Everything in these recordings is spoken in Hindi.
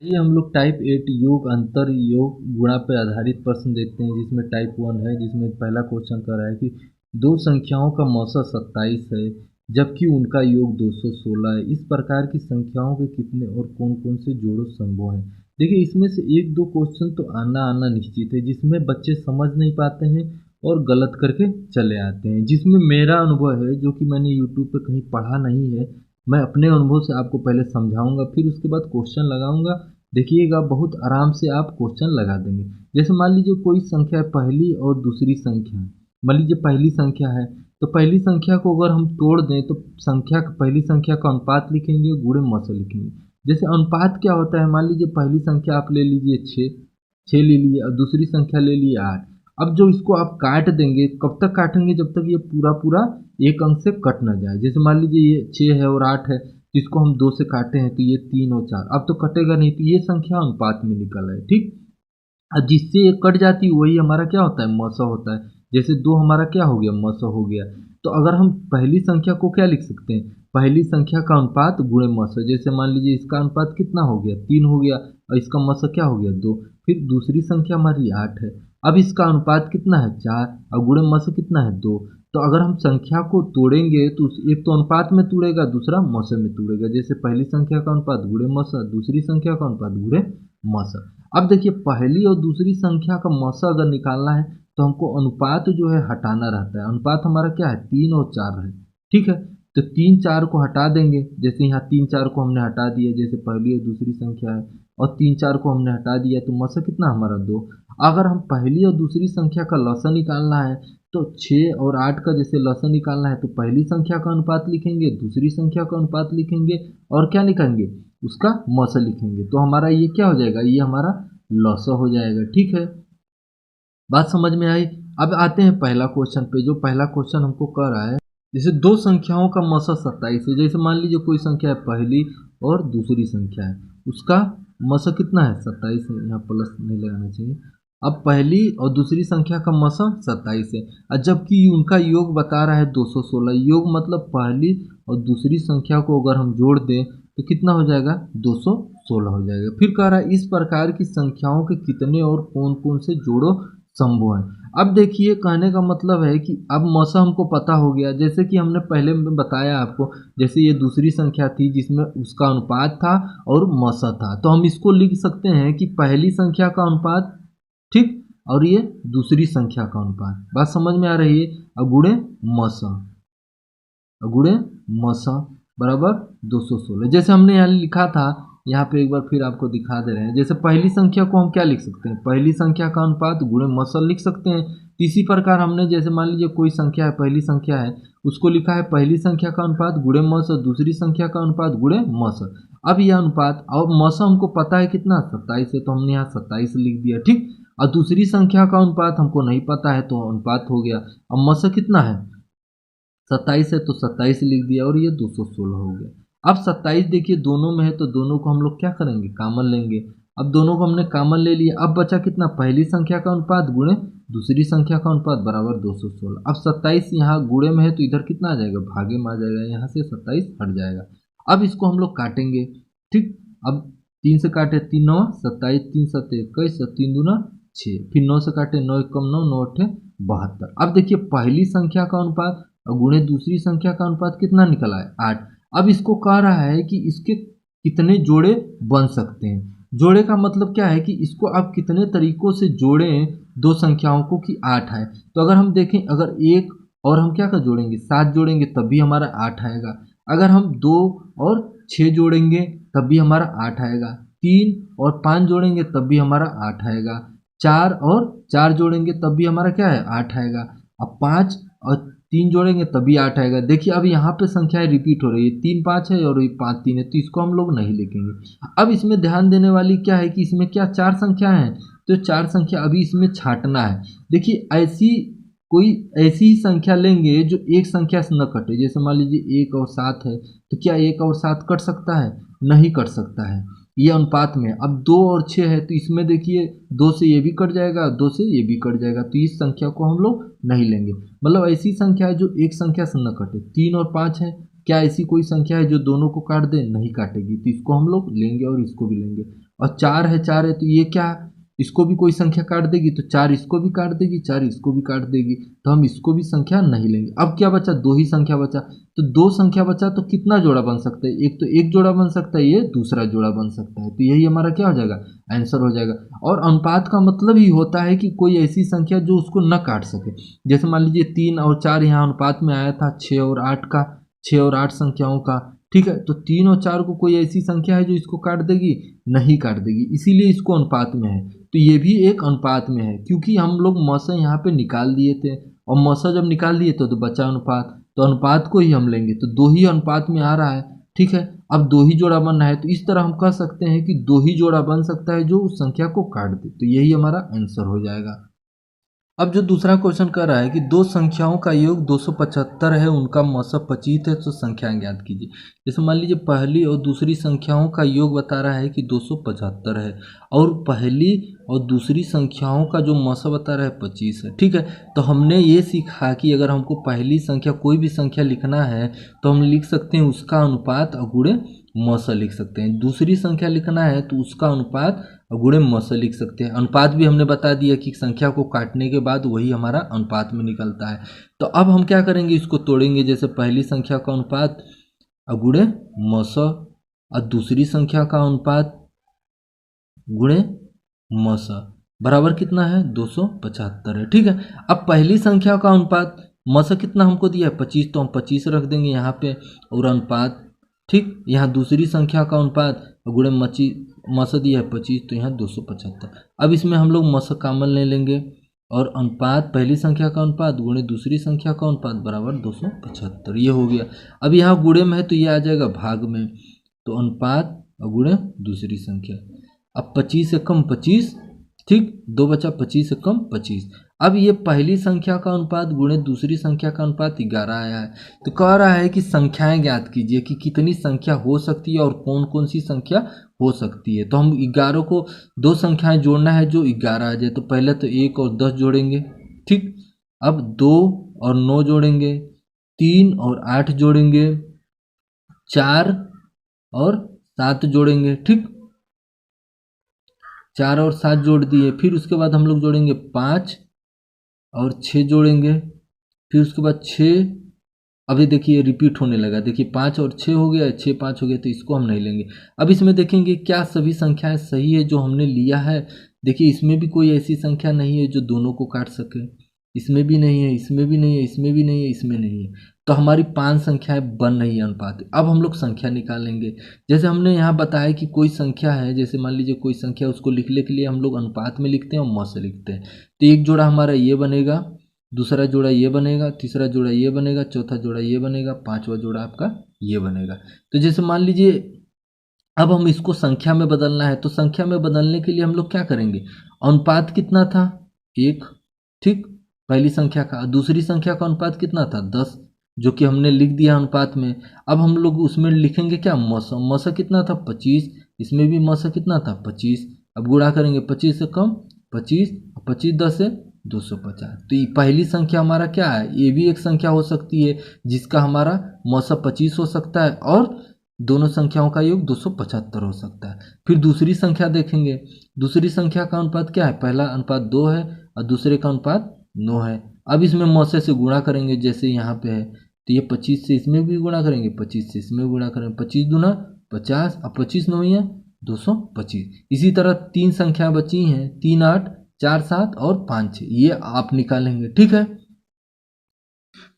ये हम लोग टाइप 8 योग अंतर योग गुणा पर आधारित प्रश्न देखते हैं, जिसमें टाइप 1 है, जिसमें पहला क्वेश्चन कर रहा है कि दो संख्याओं का मौसा 27 है जबकि उनका योग 216 है। इस प्रकार की संख्याओं के कितने और कौन कौन से जोड़ों संभव हैं। देखिए, इसमें से एक दो क्वेश्चन तो आना आना निश्चित है, जिसमें बच्चे समझ नहीं पाते हैं और गलत करके चले आते हैं। जिसमें मेरा अनुभव है, जो कि मैंने यूट्यूब पे कहीं पढ़ा नहीं है, मैं अपने अनुभव से आपको पहले समझाऊंगा, फिर उसके बाद क्वेश्चन लगाऊंगा। देखिएगा, बहुत आराम से आप क्वेश्चन लगा देंगे। जैसे मान लीजिए कोई संख्या है, पहली और दूसरी संख्या। मान लीजिए पहली संख्या है, तो पहली संख्या को अगर हम तोड़ दें तो पहली संख्या का अनुपात लिखेंगे, गुणे म से लिखेंगे। जैसे अनुपात क्या होता है, मान लीजिए पहली संख्या आप ले लीजिए 6, 6 ले लिए और दूसरी संख्या ले लिए 8। अब जो इसको आप काट देंगे, कब तक काटेंगे, जब तक ये पूरा पूरा एक अंक से कट ना जाए। जैसे मान लीजिए ये 6 है और 8 है, तो इसको हम 2 से काटे हैं तो ये 3 और 4, अब तो कटेगा नहीं, तो ये संख्या अनुपात में निकल है। ठीक। अब जिससे ये कट जाती है वही हमारा क्या होता है, मौसा होता है। जैसे 2 हमारा क्या हो गया, मौसा हो गया। तो अगर हम पहली संख्या को क्या लिख सकते हैं, पहली संख्या का अनुपात गुणे मौसा। जैसे मान लीजिए इसका अनुपात कितना हो गया, 3 हो गया, और इसका मौसा क्या हो गया, 2। फिर दूसरी संख्या हमारी 8 है, अब इसका अनुपात कितना है, 4, और गुणे मौसा कितना है, 2। तो अगर हम संख्या को तोड़ेंगे तो एक तो अनुपात में तोड़ेगा, दूसरा मौसे में तोड़ेगा। जैसे पहली संख्या का अनुपात गुणे मौसा, दूसरी संख्या का अनुपात गुणे मौसा। अब देखिए, पहली और दूसरी संख्या का मौसा अगर निकालना है तो हमको अनुपात जो है हटाना रहता है। अनुपात हमारा क्या है, 3 और 4 है। ठीक है, तो 3 4 को हटा देंगे। जैसे यहाँ 3 4 को हमने हटा दिया, जैसे पहली और दूसरी संख्या है, और 3 4 को हमने हटा दिया, तो मौसा कितना हमारा, 2। अगर हम पहली और दूसरी संख्या का लसा निकालना है तो 6 और 8 का जैसे लसा निकालना है तो पहली संख्या का अनुपात लिखेंगे, दूसरी संख्या का अनुपात लिखेंगे, और क्या लिखेंगे, उसका मौसा लिखेंगे। तो हमारा ये क्या हो जाएगा, ये हमारा लॉसा हो जाएगा। ठीक है, बात समझ में आई। अब आते हैं पहला क्वेश्चन पे। जो पहला क्वेश्चन हमको कह रहा है, जैसे दो संख्याओं का मौसा 27 है। जैसे मान लीजिए कोई संख्या है पहली और दूसरी संख्या है, उसका मौसा कितना है, 27 है। यहाँ प्लस नहीं लगाना चाहिए। अब पहली और दूसरी संख्या का मौसा 27 है, और जबकि उनका योग बता रहा है 216। योग मतलब पहली और दूसरी संख्या को अगर हम जोड़ दें तो कितना हो जाएगा, 216 हो जाएगा। फिर कह रहा है इस प्रकार की संख्याओं के कितने और कौन कौन से जोड़ों संभव है। अब देखिए, कहने का मतलब है कि अब मौसा हमको पता हो गया। जैसे कि हमने पहले में बताया आपको, जैसे ये दूसरी संख्या थी जिसमें उसका अनुपात था और मौसा था, तो हम इसको लिख सकते हैं कि पहली संख्या का अनुपात, ठीक, और ये दूसरी संख्या का अनुपात। बात समझ में आ रही है। अगुणे मौसा, गुणे मौसा बराबर 216। जैसे हमने यहाँ लिखा था, यहाँ पे एक बार फिर आपको दिखा दे रहे हैं। जैसे पहली संख्या को हम क्या लिख सकते हैं, पहली संख्या का अनुपात गुणे मौसा लिख सकते हैं। इसी प्रकार हमने, जैसे मान लीजिए कोई संख्या है, पहली संख्या है, उसको लिखा है पहली संख्या का अनुपात गुणे मौसा, दूसरी संख्या का अनुपात गुणे मौसा। अब यह अनुपात और मौसा हमको पता है कितना, 27 है, तो हमने यहाँ 27 लिख दिया। ठीक। और दूसरी संख्या का अनुपात हमको नहीं पता है, तो अनुपात हो गया। अब मौसा कितना है, 27 है, तो 27 लिख दिया, और ये 216 हो गया। अब 27 देखिए दोनों में है, तो दोनों को हम लोग क्या करेंगे, कामन लेंगे। अब दोनों को हमने कामन ले लिया, अब बचा कितना, पहली संख्या का अनुपात गुणे दूसरी संख्या का अनुपात बराबर 216। अब 27 यहाँ गुणे में है तो इधर कितना आ जाएगा, भागे में आ जाएगा, यहाँ से 27 हट जाएगा। अब इसको हम लोग काटेंगे। ठीक। अब 3 से काटे, 3 9 27, 3 7 21, 3 दूना 6, फिर 9 से काटे, 9 1 9, 9 8 72। अब देखिए पहली संख्या का अनुपात और गुणे दूसरी संख्या का अनुपात कितना निकला है, 8। अब इसको कह रहा है कि इसके कितने जोड़े बन सकते हैं। जोड़े का मतलब क्या है कि इसको आप कितने तरीकों से जोड़ें दो संख्याओं को कि 8 है। तो अगर हम देखें, अगर एक और हम क्या कर जोड़ेंगे, 7 जोड़ेंगे तब भी हमारा 8 आएगा। अगर हम 2 और 6 जोड़ेंगे तब भी हमारा 8 आएगा। 3 और 5 जोड़ेंगे तब भी हमारा 8 आएगा। 4 और 4 जोड़ेंगे तब भी हमारा क्या है, 8 आएगा। अब 5 और 3 जोड़ेंगे तभी 8 आएगा। देखिए अब यहाँ पे संख्याएं रिपीट हो रही है, 3 5 है और ये 5 3 है, तो इसको हम लोग नहीं लिखेंगे। अब इसमें ध्यान देने वाली क्या है कि इसमें क्या 4 संख्या है, तो 4 संख्या अभी इसमें छांटना है। देखिए ऐसी ही संख्या लेंगे जो एक संख्या से न कटे। जैसे मान लीजिए 1 और 7 है, तो क्या 1 और 7 कट सकता है, नहीं कट सकता है, ये अनुपात में। अब 2 और 6 है, तो इसमें देखिए 2 से ये भी कट जाएगा, 2 से ये भी कट जाएगा, तो इस संख्या को हम लोग नहीं लेंगे। मतलब ऐसी संख्या है जो एक संख्या से न कटे। 3 और 5 है, क्या ऐसी कोई संख्या है जो दोनों को काट दे, नहीं काटेगी, तो इसको हम लोग लेंगे और इसको भी लेंगे। और 4 है तो ये क्या, इसको भी कोई संख्या काट देगी तो 4 इसको भी काट देगी, 4 इसको भी काट देगी, तो हम इसको भी संख्या नहीं लेंगे। अब क्या बचा, 2 ही संख्या बचा, तो 2 संख्या बचा तो कितना जोड़ा बन सकता है, एक तो एक जोड़ा बन सकता है, ये दूसरा जोड़ा बन सकता है, तो यही हमारा क्या हो जाएगा, आंसर हो जाएगा। और अनुपात का मतलब ही होता है कि कोई ऐसी संख्या जो उसको न काट सके। जैसे मान लीजिए 3 और 4 यहाँ अनुपात में आया था 6 और 8 का, 6 और 8 संख्याओं का, ठीक है, तो 3 और 4 को कोई ऐसी संख्या है जो इसको काट देगी, नहीं काट देगी, इसीलिए इसको अनुपात में है। तो ये भी एक अनुपात में है, क्योंकि हम लोग मौसा यहाँ पे निकाल दिए थे, और मौसा जब निकाल दिए तो बचा अनुपात, तो अनुपात को ही हम लेंगे, तो 2 ही अनुपात में आ रहा है, ठीक है। अब 2 ही जोड़ा बन रहा है, तो इस तरह हम कह सकते हैं कि 2 ही जोड़ा बन सकता है जो उस संख्या को काट दे, तो यही हमारा आंसर हो जाएगा। अब जो दूसरा क्वेश्चन कर रहा है कि दो संख्याओं का योग 275 है, उनका मौसम 25 है, तो संख्याएं ज्ञात कीजिए। जैसे मान लीजिए पहली और दूसरी संख्याओं का योग बता रहा है कि 275 है, और पहली और दूसरी संख्याओं का जो मौसम बता रहा है 25 है, ठीक है। तो हमने ये सीखा कि अगर हमको पहली संख्या कोई भी संख्या लिखना है तो हम लिख सकते हैं उसका अनुपात अगुणे मौसा लिख सकते हैं, दूसरी संख्या लिखना है तो उसका अनुपात गुणे मौसा लिख सकते हैं। अनुपात भी हमने बता दिया कि संख्या को काटने के बाद वही हमारा अनुपात में निकलता है। तो अब हम क्या करेंगे, इसको तोड़ेंगे। जैसे पहली संख्या का अनुपात गुणे मौसा और दूसरी संख्या का अनुपात गुणे मौसा बराबर कितना है, 275 है, ठीक है। अब पहली संख्या का अनुपात मौसा कितना हमको दिया है 25, तो हम 25 रख देंगे यहाँ पे, और अनुपात, ठीक, यहाँ दूसरी संख्या का अनुपात गुणे मौसा दिया है 25, तो यहाँ 275। अब इसमें हम लोग मौसा कॉमन ले लेंगे, और अनुपात पहली संख्या का अनुपात गुणे दूसरी संख्या का अनुपात बराबर 275, ये हो गया। अब यहाँ गुणे में है तो ये आ जाएगा भाग में, तो अनुपात गुणे दूसरी संख्या। अब 25 से कम 25, ठीक, 2 बचा, 25 से कम 25। अब ये पहली संख्या का अनुपात गुणे दूसरी संख्या का अनुपात 11 आया है, तो कह रहा है कि संख्याएं ज्ञात कीजिए कि कितनी संख्या हो सकती है और कौन कौन सी संख्या हो सकती है। तो हम 11 को, दो संख्याएं जोड़ना है जो 11 आ जाए, तो पहले तो 1 और 10 जोड़ेंगे, ठीक। अब 2 और 9 जोड़ेंगे, 3 और 8 जोड़ेंगे, 4 और 7 जोड़ेंगे, ठीक, 4 और 7 जोड़ दिए। फिर उसके बाद हम लोग जोड़ेंगे 5 और 6 जोड़ेंगे, फिर उसके बाद 6, अभी देखिए रिपीट होने लगा, देखिए 5 और 6 हो गया, 6 5 हो गया, तो इसको हम नहीं लेंगे। अब इसमें देखेंगे क्या सभी संख्याएं सही है जो हमने लिया है। देखिए इसमें भी कोई ऐसी संख्या नहीं है जो दोनों को काट सके, इसमें भी नहीं है, इसमें भी नहीं है, इसमें भी नहीं है, इसमें नहीं है, तो हमारी 5 संख्याएं बन रही है अनुपात। अब हम लोग संख्या निकालेंगे। जैसे हमने यहाँ बताया कि कोई संख्या है, जैसे मान लीजिए कोई संख्या, उसको लिखने के लिए हम लोग अनुपात में लिखते हैं और मौसा लिखते हैं। तो एक जोड़ा हमारा ये बनेगा, दूसरा जोड़ा ये बनेगा, तीसरा जोड़ा ये बनेगा, चौथा जोड़ा ये बनेगा, पांचवा जोड़ा आपका ये बनेगा। तो जैसे मान लीजिए अब हम इसको संख्या में बदलना है, तो संख्या में बदलने के लिए हम लोग क्या करेंगे, अनुपात कितना था 1, ठीक, पहली संख्या का, दूसरी संख्या का अनुपात कितना था 10, जो कि हमने लिख दिया अनुपात में। अब हम लोग उसमें लिखेंगे क्या, मौसा, मौसा कितना था 25, इसमें भी मौसा कितना था 25। अब गुणा करेंगे 25 से कम 25, 25 10 से 250। तो ये पहली संख्या हमारा क्या है, ये भी एक संख्या हो सकती है जिसका हमारा मौसा 25 हो सकता है, और दोनों संख्याओं का योग 275 हो सकता है। फिर दूसरी संख्या देखेंगे, दूसरी संख्या का अनुपात क्या है, पहला अनुपात 2 है और दूसरे का अनुपात 9 है। अब इसमें मौसे से गुणा करेंगे, जैसे यहाँ पे है, तो ये 25 से इसमें भी गुणा करेंगे, 25 से इसमें गुणा करेंगे, 25 दूना 50, अब 25 9 है 225। इसी तरह 3 संख्या बची हैं, 3 8 4 7 और 5 6, ये आप निकालेंगे, ठीक है।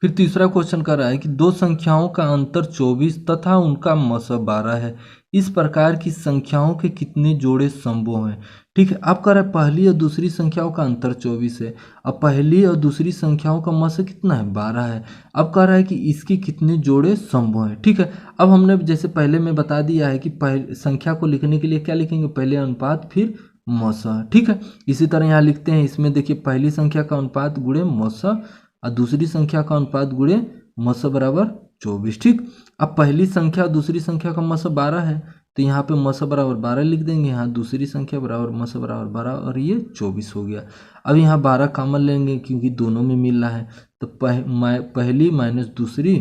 फिर तीसरा क्वेश्चन कर रहा है कि दो संख्याओं का अंतर 24 तथा उनका मौसा 12 है, इस प्रकार की संख्याओं के कितने जोड़े संभव हैं, ठीक है। अब कह रहा है पहली और दूसरी संख्याओं का अंतर 24 है, अब पहली और दूसरी संख्याओं का मौसा कितना है 12 है। अब कह रहा है कि इसके कितने जोड़े संभव हैं, ठीक है। अब हमने जैसे पहले में बता दिया है कि पहले संख्या को लिखने के लिए क्या लिखेंगे, पहले अनुपात फिर मौसा, ठीक है। इसी तरह यहाँ लिखते हैं, इसमें देखिए पहली संख्या का अनुपात गुणे मौसा और दूसरी संख्या का अनुपात गुणे मौसा बराबर 24, ठीक। अब पहली संख्या दूसरी संख्या का मौसा 12 है, तो यहाँ पे मौसा बराबर 12 लिख देंगे, यहाँ दूसरी संख्या बराबर मौसा बराबर 12 और ये 24 हो गया। अब यहाँ 12 कॉमन लेंगे क्योंकि दोनों में मिल रहा है, तो पहली माइनस दूसरी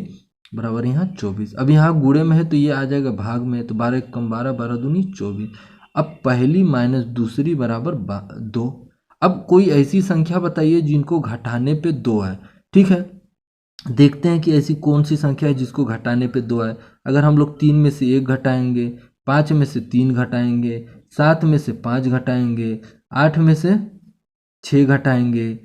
बराबर यहाँ 24। अब यहाँ गुणे में है तो ये आ जाएगा भाग में, तो 12 कम 12, 12 दूनी 24। अब पहली माइनस दूसरी बराबर 2। अब कोई ऐसी संख्या बताइए जिनको घटाने पे 2 है। ठीक है, देखते हैं कि ऐसी कौन सी संख्या है जिसको घटाने पे 2 है। अगर हम लोग 3 में से 1 घटाएंगे, 5 में से 3 घटाएंगे, 7 में से 5 घटाएंगे, 8 में से 6 घटाएंगे,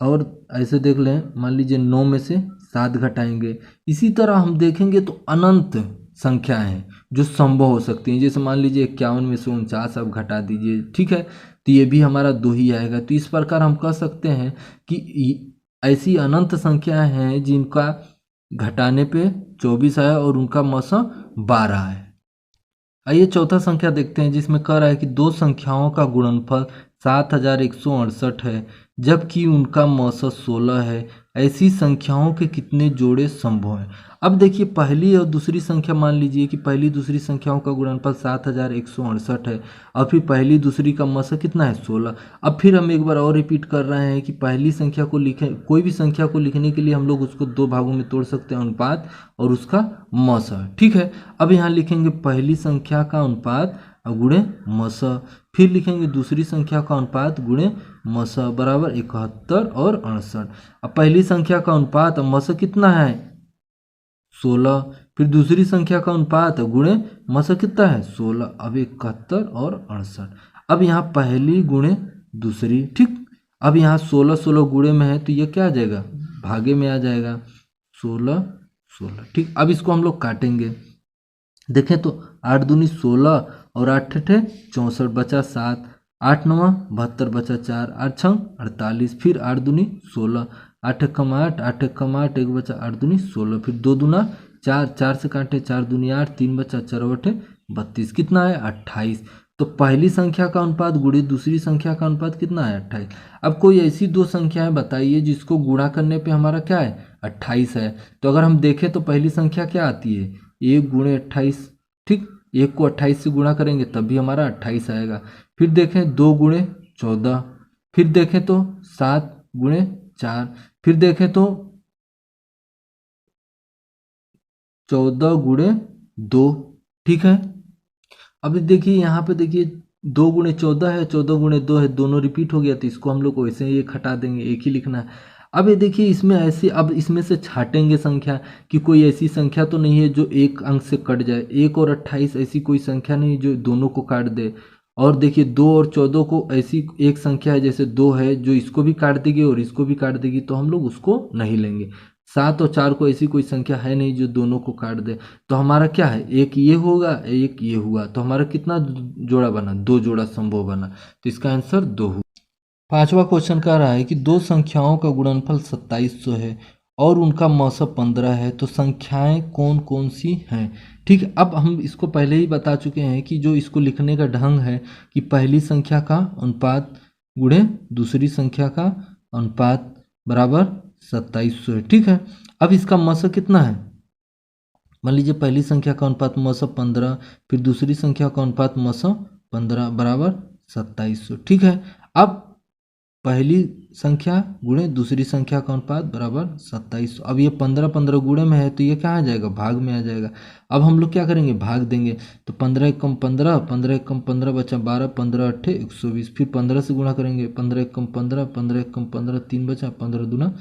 और ऐसे देख लें, मान लीजिए 9 में से 7 घटाएंगे। इसी तरह हम देखेंगे तो अनंत संख्याएं हैं जो संभव हो सकती हैं। जैसे मान लीजिए 51 में से 49 आप घटा दीजिए, ठीक है, तो ये भी हमारा 2 ही आएगा। तो इस प्रकार हम कह सकते हैं कि ऐसी अनंत संख्याएं हैं जिनका घटाने पे 24 आया और उनका मौसा 12 है। आइए चौथा संख्या देखते हैं, जिसमें कह रहा है कि दो संख्याओं का गुणनफल 7168 है जबकि उनका मौसा 16 है। ऐसी संख्याओं के कितने जोड़े संभव हैं। अब देखिए, पहली और दूसरी संख्या, मान लीजिए कि पहली दूसरी संख्याओं का गुणनफल 7168 है और फिर पहली दूसरी का मौसा कितना है, 16। अब फिर हम एक बार और रिपीट कर रहे हैं कि पहली संख्या को लिखें, कोई भी संख्या को लिखने के लिए हम लोग उसको 2 भागों में तोड़ सकते हैं, अनुपात और उसका मौसा। ठीक है, अब यहाँ लिखेंगे पहली संख्या का अनुपात गुणे मौसा, फिर लिखेंगे दूसरी संख्या का अनुपात गुणे मौसा बराबर 71 और 68। अब पहली संख्या का अनुपात मौसा कितना है, 16, फिर दूसरी संख्या का अनुपात गुणे मौसा कितना है, 16, अब 71 और 68। अब यहाँ पहली गुणे दूसरी, ठीक। अब यहाँ 16 16 गुणे में है तो ये क्या आ जाएगा, भागे में आ जाएगा, 16 16, ठीक। अब इसको हम लोग काटेंगे, देखें तो 8 दूनी 16 और 8 ठे 64, बचा 7, 8 नवा 72, बचा 4, 8 छंग 48, फिर 8 दूनी 16, 8 कम 8, 8 कम 8, एक बचा 8 दूनी 16, फिर 2 दूना 4, 4 से काटे 4 दूनी 8, 3 बचा 4 बटे 32, कितना है 28। तो पहली संख्या का अनुपात गुणे दूसरी संख्या का अनुपात कितना है, 28। अब कोई ऐसी दो संख्याएं बताइए जिसको गुणा करने पे हमारा क्या है, 28 है। तो अगर हम देखें तो पहली संख्या क्या आती है, 1 गुणे 28, ठीक। 1 को 28 से गुणा करेंगे तब भी हमारा 28 आएगा। फिर देखें 2 गुणे 14, फिर देखें तो 7 गुणे 4, फिर देखें तो 14 गुणे 2, ठीक है। अब देखिए यहाँ पे देखिए 2 गुणे 14 है, 14 गुणे 2 है, दोनों रिपीट हो गया तो इसको हम लोग वैसे ही एक हटा देंगे, एक ही लिखना है। अब ये देखिए इसमें ऐसे, अब इसमें से छाटेंगे संख्या कि कोई ऐसी संख्या तो नहीं है जो एक अंक से कट जाए। 1 और 28 ऐसी कोई संख्या नहीं जो दोनों को काट दे। और देखिए 2 और 14 को ऐसी एक संख्या है जैसे 2 है जो इसको भी काट देगी और इसको भी काट देगी, तो हम लोग उसको नहीं लेंगे। 7 और 4 को ऐसी कोई संख्या है नहीं जो दोनों को काट दे। तो हमारा क्या है, एक ये होगा एक ये हुआ, तो हमारा कितना जोड़ा बना, 2 जोड़ा संभव बना। तो इसका आंसर 2 हुआ। पांचवा क्वेश्चन कह रहा है कि दो संख्याओं का गुणनफल 2700 है और उनका मौसा 15 है, तो संख्याएं कौन कौन सी हैं। ठीक है, अब हम इसको पहले ही बता चुके हैं कि जो इसको लिखने का ढंग है कि पहली संख्या का अनुपात गुणे दूसरी संख्या का अनुपात बराबर 2700 है। ठीक है, अब इसका मौसा कितना है, मान लीजिए पहली संख्या का अनुपात मौसा 15, फिर दूसरी संख्या का अनुपात मौसा 15 बराबर 2700। ठीक है, अब पहली संख्या गुणे दूसरी संख्या का अनुपात बराबर 2700। अब ये 15 15 गुणे में है तो ये क्या आ जाएगा, भाग में आ जाएगा। अब हम लोग क्या करेंगे, भाग देंगे। तो 15 एक कम 15, 15 एक कम 15 बचा 12, 15 अट्ठे 120, फिर 15 से गुणा करेंगे, 15 एक कम 15, 15 एक कम 15, 3 बचा, 15 दूना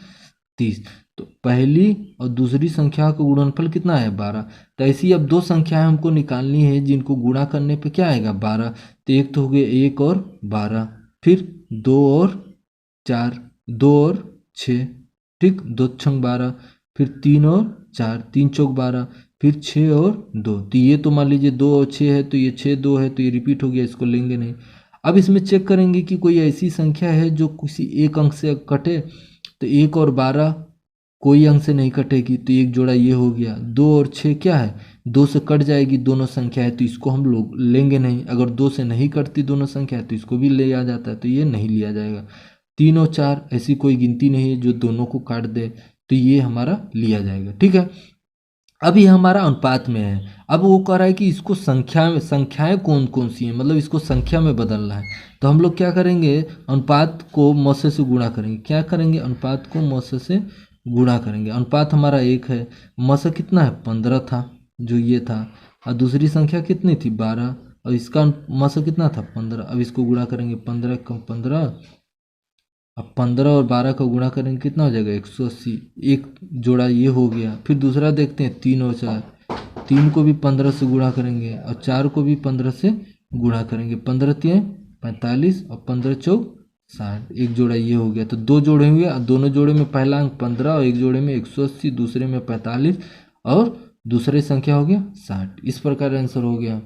30। तो पहली और दूसरी संख्या का गुणनफल कितना है, 12। तो ऐसी अब दो संख्याएं हमको निकालनी है जिनको गुणा करने पे क्या आएगा, 12। तो एक तो हो गया 1 और 12, फिर 2 और 4, 2 और 6, ठीक, 2 छंग 12, फिर 3 और 4, 3 चौक 12, फिर 6 और 2। तो ये तो मान लीजिए 2 और 6 है तो ये 6 2 है तो ये रिपीट हो गया, इसको लेंगे नहीं। अब इसमें चेक करेंगे कि कोई ऐसी संख्या है जो किसी एक अंक से कटे। तो 1 और 12 कोई अंक से नहीं कटेगी, तो एक जोड़ा ये हो गया। 2 और 6 क्या है, 2 से कट जाएगी दोनों संख्या है तो इसको हम लोग लेंगे नहीं। अगर 2 से नहीं कटती दोनों संख्या है तो इसको भी ले आ जाता है, तो ये नहीं लिया जाएगा। 3 और 4 ऐसी कोई गिनती नहीं है जो दोनों को काट दे, तो ये हमारा लिया जाएगा। ठीक है, अब ये हमारा अनुपात में है। अब वो कह रहा है कि इसको संख्याएं कौन कौन सी हैं, मतलब इसको संख्या में बदलना है। तो हम लोग क्या करेंगे, अनुपात को मौसे से गुणा करेंगे। क्या करेंगे, अनुपात को मौसे से गुणा करेंगे। अनुपात हमारा 1 है, मौसा कितना है 15 था जो ये था, और दूसरी संख्या कितनी थी 12, और इसका मौसा कितना था 15। अब इसको गुणा करेंगे 15 कम 15, अब 15 और 12 का गुणा करेंगे कितना हो जाएगा 180। एक जोड़ा ये हो गया। फिर दूसरा देखते हैं 3 और 4, 3 को भी 15 से गुणा करेंगे और 4 को भी 15 से गुणा करेंगे। 15 3 45 और 15 चौक 60। एक जोड़ा ये हो गया। तो दो जोड़े हुए और दोनों जोड़े में पहला अंक 15 और एक जोड़े में 180, दूसरे में 45 और दूसरे संख्या हो गया 60। इस प्रकार आंसर हो गया।